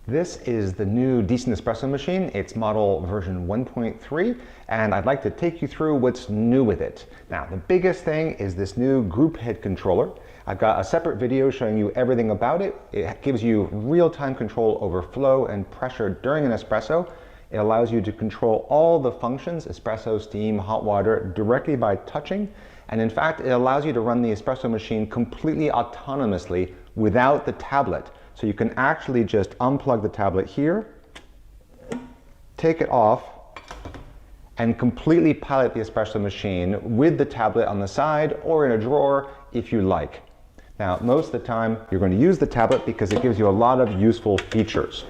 This is the new Dicentent Espresso machine. It's model version 1.3, and I'd like to take you through what's new with it. Now, the biggest thing is this new group head controller. I've got a separate video showing you everything about it. It gives you real-time control over flow and pressure during an espresso. It allows you to control all the functions, espresso, steam, hot water, directly by touching. And in fact, it allows you to run the espresso machine completely autonomously without the tablet. So you can actually just unplug the tablet here, take it off, and completely pilot the espresso machine with the tablet on the side or in a drawer if you like. Now, most of the time, you're going to use the tablet because it gives you a lot of useful features.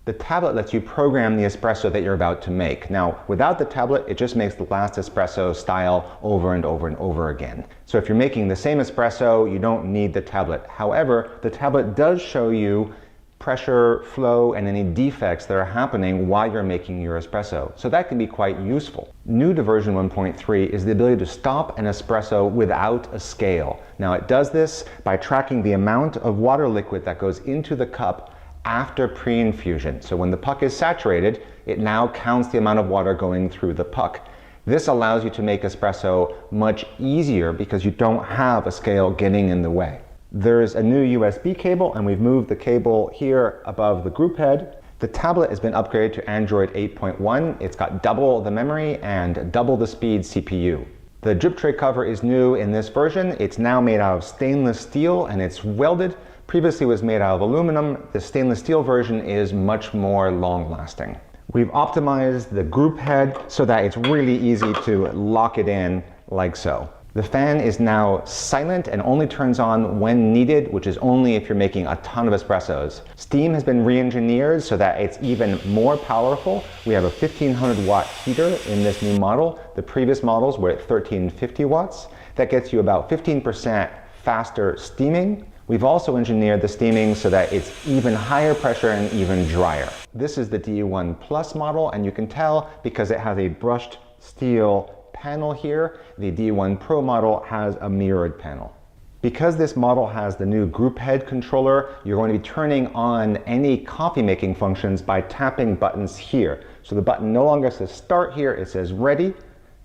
The tablet lets you program the espresso that you're about to make. Now, without the tablet, it just makes the last espresso style over and over and over again. So if you're making the same espresso, you don't need the tablet. However, the tablet does show you pressure, flow, and any defects that are happening while you're making your espresso. So that can be quite useful. New to version 1.3 is the ability to stop an espresso without a scale. Now, it does this by tracking the amount of water liquid that goes into the cup after pre-infusion. So when the puck is saturated, it now counts the amount of water going through the puck. This allows you to make espresso much easier because you don't have a scale getting in the way. There's a new USB cable, and we've moved the cable here above the group head. The tablet has been upgraded to Android 8.1. It's got double the memory and double the speed CPU. The drip tray cover is new in this version. It's now made out of stainless steel and it's welded. Previously it was made out of aluminum. The stainless steel version is much more long-lasting. We've optimized the group head so that it's really easy to lock it in like so. The fan is now silent and only turns on when needed, which is only if you're making a ton of espressos. Steam has been re-engineered so that it's even more powerful. We have a 1500 watt heater in this new model. The previous models were at 1350 watts. That gets you about 15% faster steaming. We've also engineered the steaming so that it's even higher pressure and even drier. This is the D1 Plus model, and you can tell because it has a brushed steel panel here. The D1 Pro model has a mirrored panel. Because this model has the new group head controller, you're going to be turning on any coffee making functions by tapping buttons here. So the button no longer says start here, it says ready.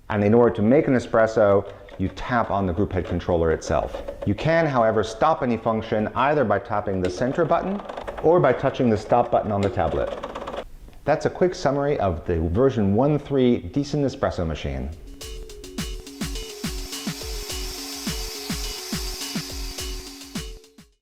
And in order to make an espresso, you tap on the group head controller itself. You can, however, stop any function either by tapping the center button or by touching the stop button on the tablet. That's a quick summary of the version 1.3 Dicentent Espresso machine.